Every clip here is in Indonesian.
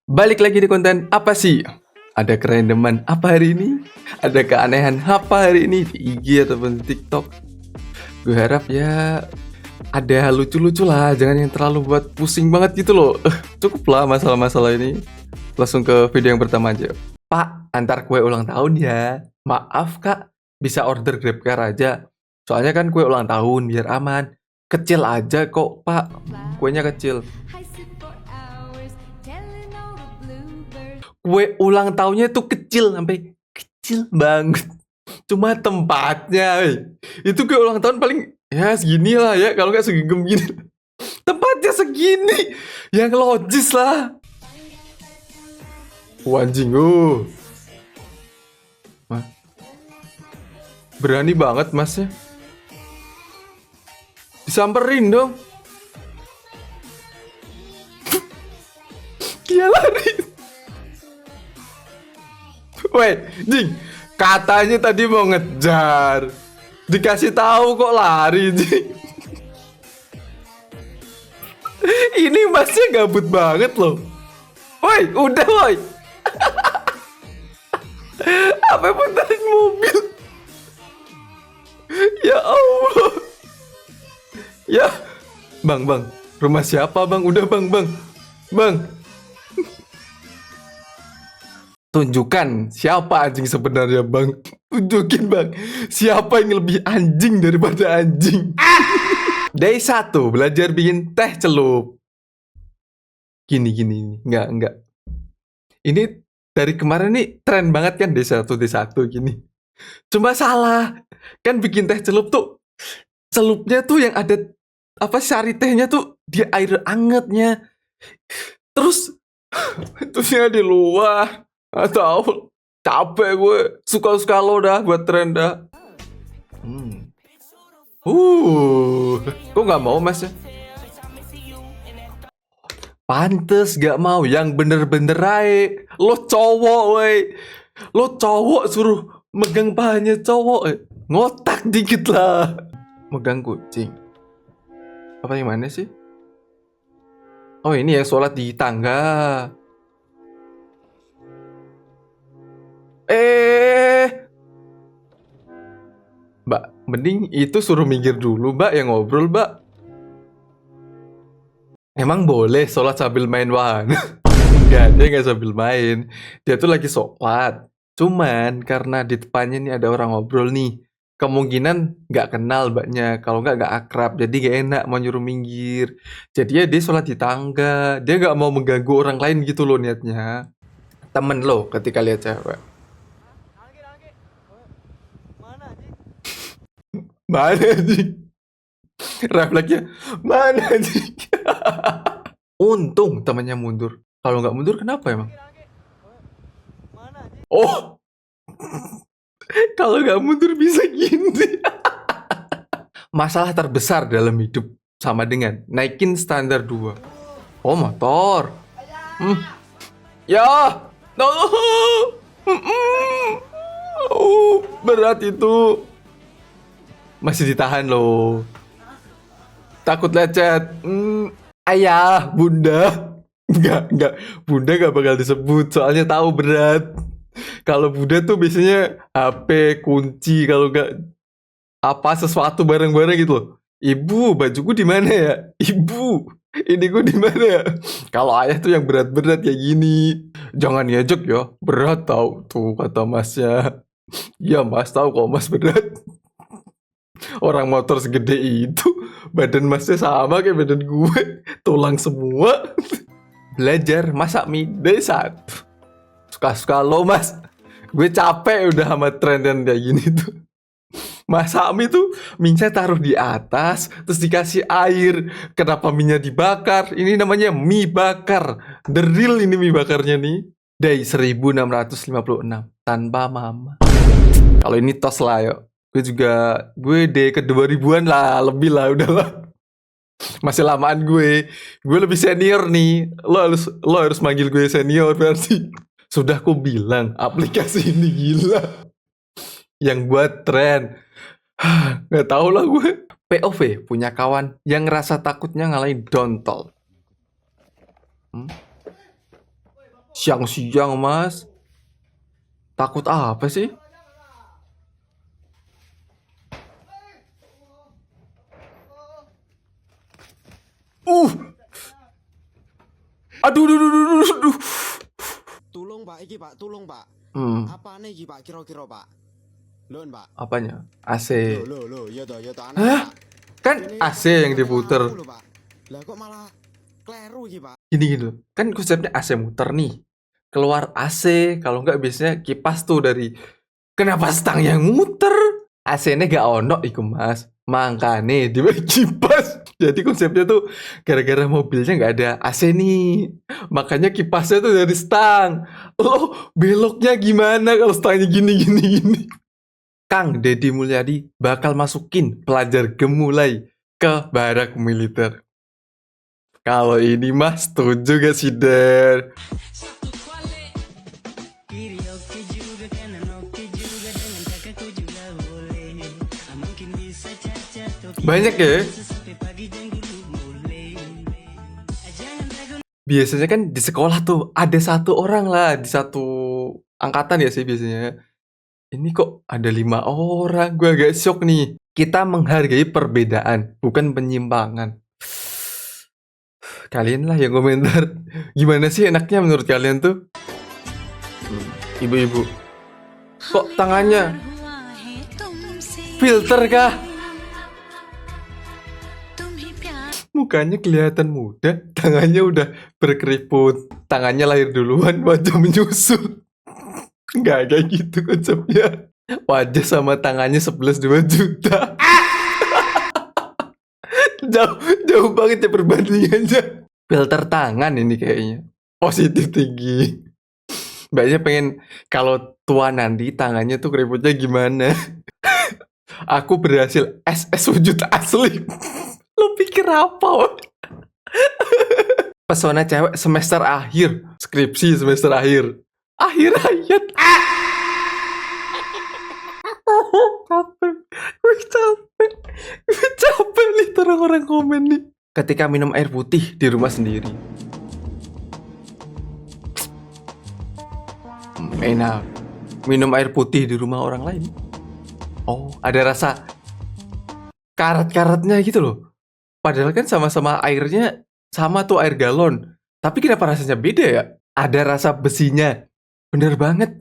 Balik lagi di konten apa sih? Ada kerandoman apa hari ini? Ada keanehan apa hari ini di IG ataupun di TikTok? Gue harap ya ada lucu-lucu lah, jangan yang terlalu buat pusing banget gitu loh. Cukup lah masalah-masalah ini. Langsung ke video yang pertama aja. Pak, antar kue ulang tahun ya. Maaf kak, bisa order GrabCar aja. Soalnya kan kue ulang tahun biar aman. Kecil aja kok pak, kuenya kecil. Kue ulang tahunnya tuh kecil sampai kecil banget. Cuma tempatnya, itu kue ulang tahun paling ya segini lah ya, kalau nggak segini gini. Tempatnya segini, yang logis lah. Anjing, berani banget masnya. Disamperin dong. Dia lari. Weh, Jing, katanya tadi mau ngejar. Dikasih tahu kok lari, Jing. Ini masnya gabut banget loh. Woi, udah woi. Apa putarin mobil? Ya Allah. Ya, bang, rumah siapa bang? Udah bang. Tunjukkan siapa anjing sebenarnya bang. Tunjukin bang, siapa yang lebih anjing daripada anjing. Day 1, belajar bikin teh celup. Gini, enggak. Ini dari kemarin nih tren banget kan day 1 gini. Cuma salah, kan bikin teh celup tuh, celupnya tuh yang ada apa sari tehnya tuh di air angetnya. Terus terusnya di luar. Atau capek gue, suka lo dah buat tren dah. Kok nggak mau mas ya? Pantes gak mau, yang bener-bener aja. Lo cowok wey, lo cowok suruh megang pahanya cowok, ngotak dikit lah. Megang kucing. Apa yang mana sih? Oh ini ya sholat di tangga. Mbak, mending itu suruh minggir dulu, Mbak, yang ngobrol, Mbak. Emang boleh sholat sambil main wahana? Enggak, dia nggak sambil main. Dia tuh lagi sholat. Cuman karena di depannya nih ada orang ngobrol nih. Kemungkinan nggak kenal mbaknya. Kalau nggak akrab. Jadi nggak enak mau nyuruh minggir. Jadi ya dia sholat di tangga. Dia nggak mau mengganggu orang lain gitu loh niatnya. Temen lo ketika lihat cewek. Mana sih? Refleksnya mana sih? Untung temannya mundur. Kalau nggak mundur kenapa emang? Oh, kalau nggak mundur bisa gini. Masalah terbesar dalam hidup sama dengan naikin standar 2. Oh, motor. Ya, no. Berat itu. Masih ditahan loh. Takut lecet. Ayah, bunda. Enggak. Bunda gak bakal disebut. Soalnya tahu berat. Kalau bunda tuh biasanya HP, kunci. Kalau nggak apa sesuatu bareng-bareng gitu loh. Ibu, bajuku di mana ya? Ibu, ini gue di mana ya? Kalau ayah tuh yang berat-berat kayak gini. Jangan ngejek ya. Berat tau tuh kata masnya. Iya mas, tahu kok mas berat. Orang motor segede itu, badan masnya sama kayak badan gue, tulang semua. Belajar masak mie day 1. Suka-suka lo mas. Gue capek udah sama tren dan kayak gini tuh. Masak mie tuh minyak taruh di atas, terus dikasih air. Kenapa minyak dibakar? Ini namanya mie bakar. The real ini mie bakarnya nih. Day 1656 tanpa mama. Kalau ini tos lah yuk. Gue day ke 2000-an lah, lebih lah udahlah. Masih lamaan gue lebih senior nih. Lo harus manggil gue senior berarti. Sudah ku bilang aplikasi ini gila. Yang buat tren. Nggak tahu lah gue. POV punya kawan yang ngerasa takutnya ngalahin dontol. Siang-siang, Mas. Takut apa sih? Uh, aduh, aduh, aduh, aduh, aduh. Tulung Pak, iki Pak, tulung Pak. Apa nih iki Pak, kira-kira Pak? Lho Pak. Apanya? AC. Loh, ya toh aneh Hah? Pak. Kan Ini AC yang bukannya diputer. aku lho, Pak. Lah kok malah kleru iki Pak? Gini loh. Kan konsepnya AC muter nih. Keluar AC, kalau nggak biasanya kipas tuh dari. Kenapa stang yang muter? AC-nya gak ono iku Mas. Makanya dia kipas. Jadi konsepnya tuh gara-gara mobilnya nggak ada AC nih. Makanya kipasnya tuh dari stang. Loh, beloknya gimana kalau stangnya gini. Kang Deddy Mulyadi bakal masukin pelajar gemulai ke barak militer. Kalau ini mah setuju gak sih, Der? Banyak ya. Biasanya kan di sekolah tuh ada satu orang lah di satu angkatan ya sih biasanya. Ini kok ada 5 orang, gue agak shock nih. Kita menghargai perbedaan, bukan penyimpangan. Kalian lah yang komentar. Gimana sih enaknya menurut kalian tuh? Ibu-ibu. Kok tangannya filter kah? Mukanya kelihatan muda, tangannya udah berkeriput. Tangannya lahir duluan, wajah menyusul. Nggak kayak gitu konsepnya. Wajah sama tangannya 11-2 juta. Jauh banget ya perbandingannya. Filter tangan ini kayaknya. Positif tinggi. Mbaknya pengen kalau tua nanti tangannya tuh keriputnya gimana. Aku berhasil SS wujud asli. Lo pikir apa? Pesona cewek semester akhir. Skripsi semester akhir. Akhir ayat. Gue capek nih orang-orang komen nih. Ketika minum air putih di rumah sendiri. Enak. Minum air putih di rumah orang lain. Oh, ada rasa karat-karatnya gitu loh. Padahal kan sama-sama airnya sama tuh air galon. Tapi kenapa rasanya beda ya? Ada rasa besinya. Bener banget.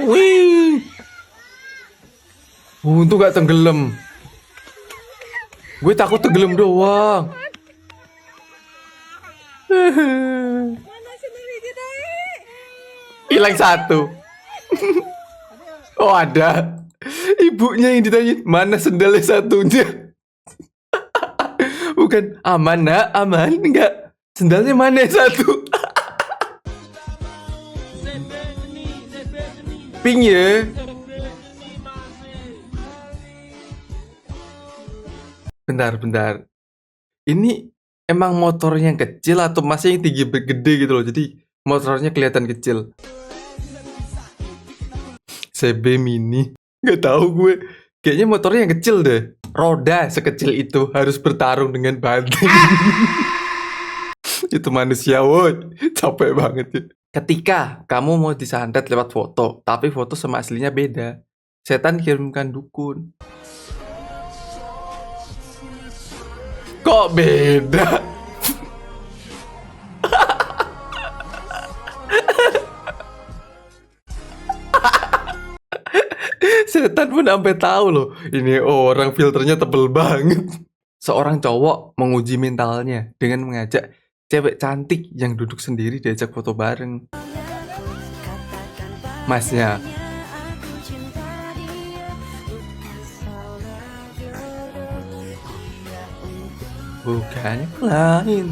Wih. Untung gak tenggelam. Gue takut tenggelam doang. Hilang satu. Oh ada. Ibunya yang ditanya, mana sendalnya satunya? Bukan, aman nak, aman. Enggak, sendalnya mana satu? Pink ya. Bentar. Ini emang motornya yang kecil atau masih yang tinggi gede gitu loh. Jadi motornya kelihatan kecil. CB Mini. Nggak tahu gue. Kayaknya motornya yang kecil deh. Roda sekecil itu harus bertarung dengan banting. Itu manusia, woy. Capek banget ya. Ketika kamu mau disantet lewat foto, tapi foto sama aslinya beda. Setan kirimkan dukun. Kok beda? Setan pun sampai tahu loh, ini orang filternya tebel banget. Seorang cowok menguji mentalnya dengan mengajak cewek cantik yang duduk sendiri diajak foto bareng. Masnya, bukan yang lain.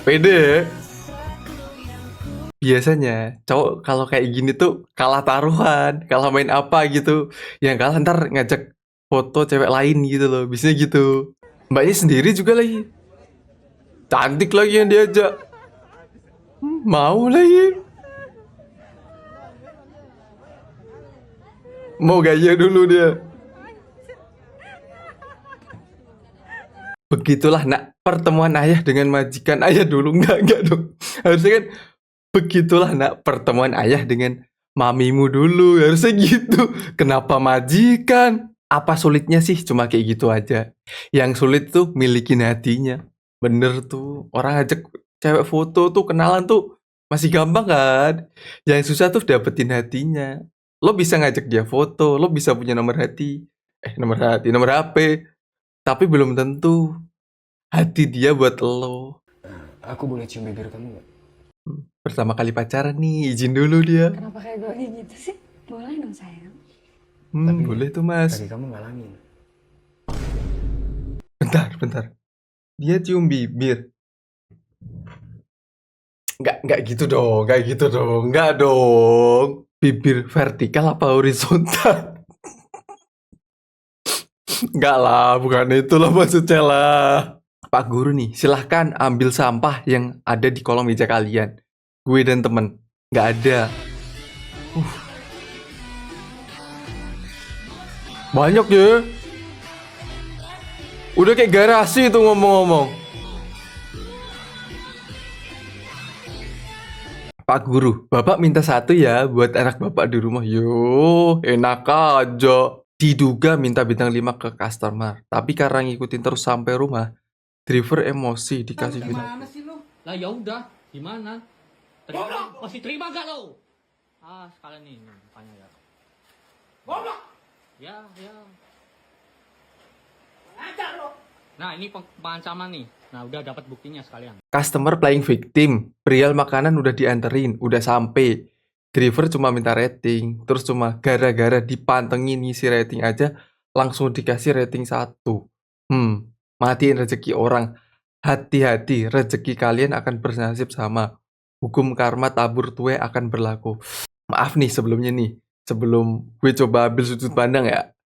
Pede ya? Biasanya cowok kalau kayak gini tuh kalah taruhan, kalah main apa gitu. Yang kalah ntar ngajak foto cewek lain gitu loh. Biasanya gitu. Mbaknya sendiri juga lagi. Cantik lagi yang diajak. Mau lagi. Mau gaya dulu dia. Begitulah nak pertemuan ayah dengan majikan ayah dulu. Enggak dong. Harusnya kan begitulah nak, pertemuan ayah dengan mamimu dulu. Harusnya gitu. Kenapa majikan? Apa sulitnya sih? Cuma kayak gitu aja. Yang sulit tuh milikin hatinya. Bener tuh. Orang ajak cewek foto tuh, kenalan tuh masih gampang kan? Yang susah tuh dapetin hatinya. Lo bisa ngajak dia foto, lo bisa punya nomor hati. Nomor HP. Tapi belum tentu hati dia buat lo. Aku boleh cium bibir kamu gak? Pertama kali pacaran nih, izin dulu dia. Kenapa kayak gue gitu sih? Boleh dong sayang. Tapi Boleh tuh mas. kaki kamu ngalangin. Bentar. Dia cium bibir. Nggak gitu dong, nggak dong. Bibir vertikal apa horizontal? Nggak lah, bukan itu lah maksudnya lah. Pak Guru nih, silahkan ambil sampah yang ada di kolong meja kalian. Gue dan temen, nggak ada. Banyak ya. Udah kayak garasi tuh ngomong-ngomong. Pak Guru, Bapak minta satu ya buat anak Bapak di rumah. Yo, enak aja. Diduga minta bintang 5 ke customer. Tapi karena ngikutin terus sampai rumah, driver emosi dikasih bintang. Gimana sih lo? Lah ya udah, gimana? Terima, masih terima gak lo? Ah, sekalian nih, makanya ya. Goblok. Ya. Ajar lo. Nah, ini pengancaman nih. Nah, udah dapat buktinya sekalian. Customer playing victim. Perihal makanan udah dianterin, udah sampai. Driver cuma minta rating, terus cuma gara-gara dipantengin ngisi rating aja, langsung dikasih rating 1. Matiin rezeki orang. Hati-hati, rezeki kalian akan bernasib sama. Hukum karma tabur tuai akan berlaku. Maaf nih sebelumnya nih, sebelum gue coba ambil sudut pandang ya.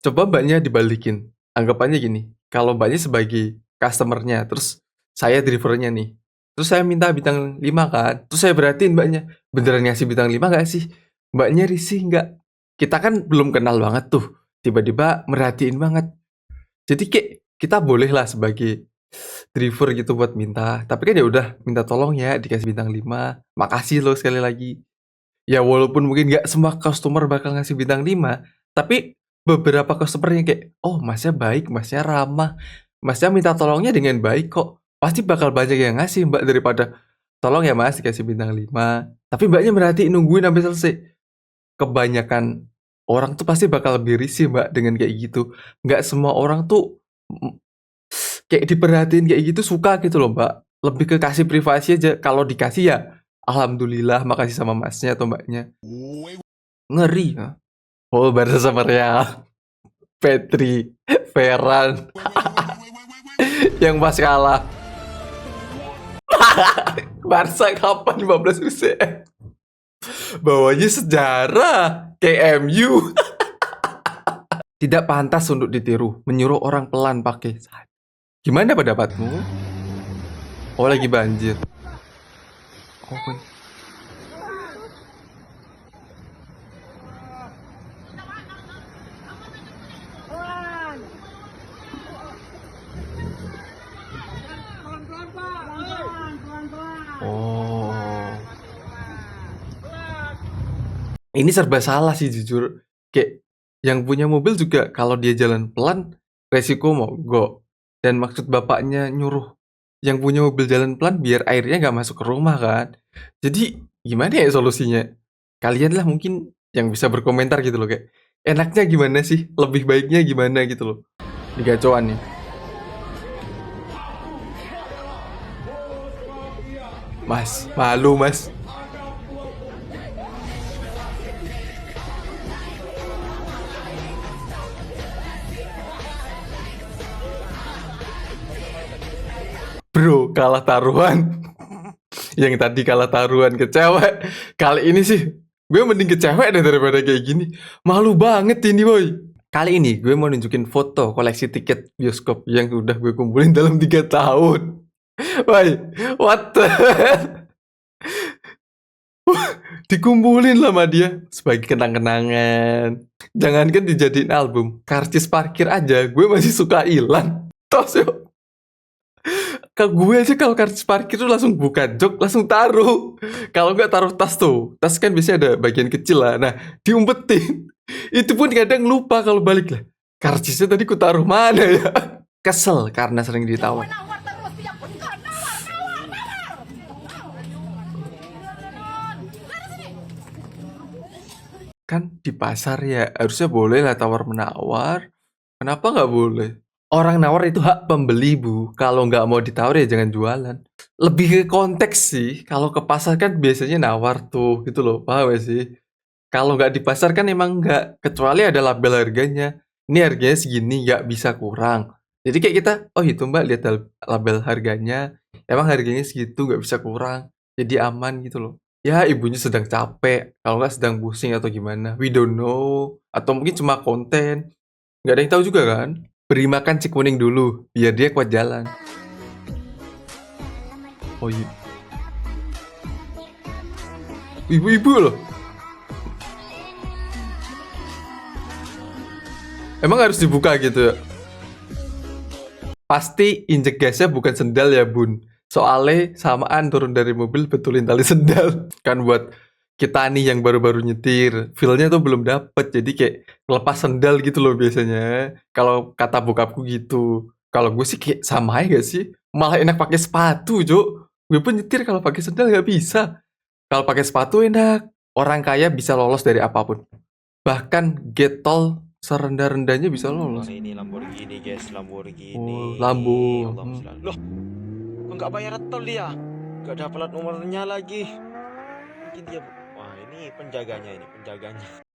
Coba mbaknya dibalikin. Anggapannya gini, kalau mbaknya sebagai customernya, terus saya drivernya nih. Terus saya minta bintang 5 kan. Terus saya berhatiin mbaknya, beneran ngasih bintang 5 gak sih? Mbaknya risih nggak? Kita kan belum kenal banget tuh. Tiba-tiba merhatiin banget. Jadi kayak kita boleh lah sebagai driver gitu buat minta. Tapi kan ya udah, minta tolong ya dikasih bintang 5. Makasih loh sekali lagi. Ya walaupun mungkin nggak semua customer bakal ngasih bintang 5, tapi beberapa customer yang kayak, oh masnya baik, masnya ramah, masnya minta tolongnya dengan baik kok. Pasti bakal banyak yang ngasih mbak daripada, tolong ya mas dikasih bintang 5. Tapi mbaknya merhatiin nungguin sampai selesai. Kebanyakan orang tuh pasti bakal lebih risih mbak dengan kayak gitu. Nggak semua orang tuh kayak diperhatiin kayak gitu suka gitu loh mbak. Lebih ke kasih privasi aja. Kalau dikasih ya alhamdulillah, makasih sama masnya atau mbaknya. Ngeri ya. Oh, Barca sama Real. Petri, Ferran. Yang pas kalah. Barca kapan 15 UCL? Bawanya sejarah. KMU. Tidak pantas untuk ditiru. Menyuruh orang pelan pakai. Gimana pendapatmu? Oh, lagi banjir. Oh, ini serba salah sih jujur. Kayak yang punya mobil juga kalau dia jalan pelan resiko mogok. Dan maksud bapaknya nyuruh yang punya mobil jalan pelan biar airnya nggak masuk ke rumah kan. Jadi gimana ya solusinya? Kalian lah mungkin yang bisa berkomentar gitu loh, kayak enaknya gimana sih? Lebih baiknya gimana gitu loh. Di gacoan nih. Mas, malu mas. Bro, kalah taruhan. Yang tadi kalah taruhan ke cewek. Kali ini sih, gue mending ke cewek deh daripada kayak gini. Malu banget ini boy. Kali ini gue mau nunjukin foto koleksi tiket bioskop yang udah gue kumpulin dalam 3 tahun. Woi, what the hell? Dikumpulin lah sama dia sebagai kenang-kenangan. Jangankan dijadiin album, karcis parkir aja gue masih suka hilang. Tos yuk. ke gue aja kalau karcis parkir tuh langsung buka jok, langsung taruh. Kalau nggak taruh tas tuh. Tas kan biasanya ada bagian kecil lah. Nah, diumpetin. Itu pun kadang lupa kalau balik lah. Karcisnya tadi ku taruh mana ya? Kesel karena sering ditawar. Kan di pasar ya harusnya boleh lah tawar menawar. Kenapa nggak boleh? Orang nawar itu hak pembeli, Bu. Kalau nggak mau ditawar ya jangan jualan. Lebih ke konteks sih. Kalau ke pasar kan biasanya nawar tuh, gitu loh. Paham gak sih? Kalau nggak di pasar kan emang nggak. Kecuali ada label harganya. Ini harganya segini, nggak bisa kurang. Jadi kayak kita, oh itu mbak lihat label harganya. Emang harganya segitu, nggak bisa kurang. Jadi aman gitu loh. Ya ibunya sedang capek. Kalau nggak sedang pusing atau gimana. We don't know. Atau mungkin cuma konten. Nggak ada yang tahu juga kan? Beri makan si kuning dulu, biar dia kuat jalan. Oh iya. Ibu-ibu loh. Emang harus dibuka gitu ya? Pasti injek gasnya bukan sendal ya bun. Soalnya samaan turun dari mobil betulin tali sendal. Kan buat kita nih yang baru-baru nyetir, feel-nya tuh belum dapet. Jadi kayak lepas sendal gitu loh biasanya. Kalau kata bokapku gitu. Kalau gue sih kayak sama aja gak sih? Malah enak pakai sepatu, Jo. Gue pun nyetir kalau pakai sendal gak bisa. Kalau pakai sepatu enak. Orang kaya bisa lolos dari apapun. Bahkan getol serendah-rendahnya bisa lolos. Ini Lamborghini guys, Lamborghini. Oh, Lambo. Allahumma sholli. Loh, kok nggak bayar tol dia? Nggak ada plat nomornya lagi. Mungkin dia, wah ini penjaganya.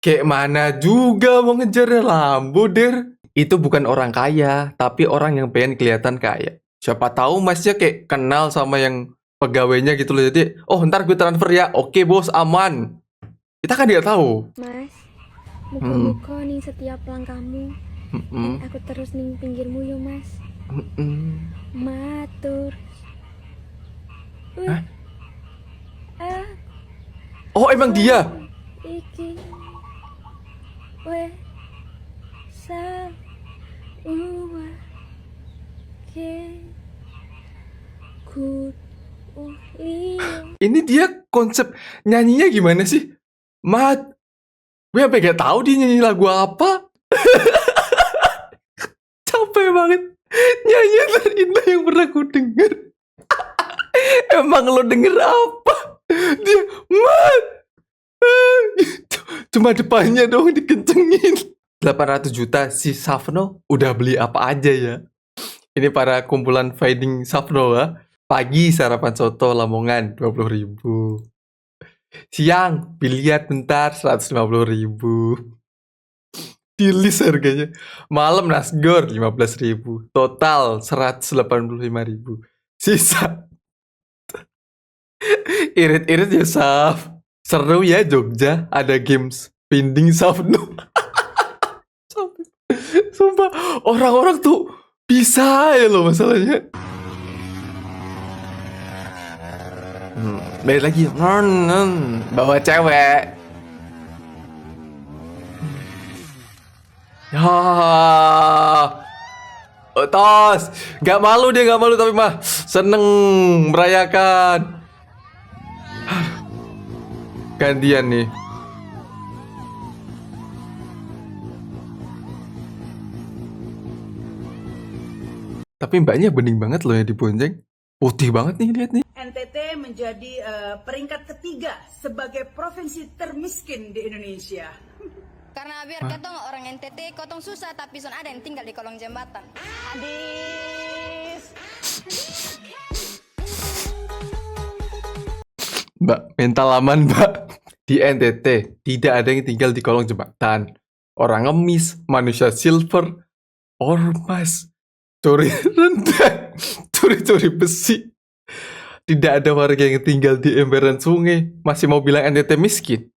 Kayak mana juga mau ngejarnya Lambo, Der. Itu bukan orang kaya, tapi orang yang pengen kelihatan kaya. Siapa tahu masnya kayak kenal sama yang pegawainya gitu loh. Jadi, oh ntar gue transfer ya. Oke bos, aman. Kita kan nggak tahu. Mas, muka-muka nih setiap langkahmu. Mm-mm. Aku terus ning pinggirmu yo mas. Mm-mm. Matur. Hah? Ah, Oh emang dia? iki. Weh. Sa. Uwa. Ke. Ku. Liyo. Ini dia konsep nyanyinya gimana sih? Mat, gue sampai gak tahu dia nyanyi lagu apa. Capek banget. Nyanyi terindah yang pernah ku denger. Emang lo denger apa? Dia, Mat. Cuma depannya dong dikencengin. 800 juta si Safno udah beli apa aja ya? Ini para kumpulan Finding Safno ya. Pagi sarapan soto Lamongan 20.000. Siang biliar bentar 150.000. Di list harganya. Malam nasgor 15.000. Total 185.000. Sisa. Irit-irit ya Saf. Seru ya Jogja. Ada games Finding Safno. Sumpah orang-orang tuh bisa ya loh masalahnya. Balik lagi bawa cewek. Ya, tos, nggak malu dia nggak malu tapi mah seneng merayakan. Gantian nih. Tapi mbaknya bening banget loh yang dibonceng. Putih banget nih lihat nih. NTT menjadi peringkat ketiga sebagai provinsi termiskin di Indonesia. Karena biar ketong orang NTT kotong susah tapi son ada yang tinggal di kolong jembatan. Adis. Mbak, mental aman mbak. Di NTT tidak ada yang tinggal di kolong jembatan. Orang ngemis, manusia silver, ormas, curi rendah, curi-curi besi. Tidak ada warga yang tinggal di emperan sungai. Masih mau bilang NTT miskin?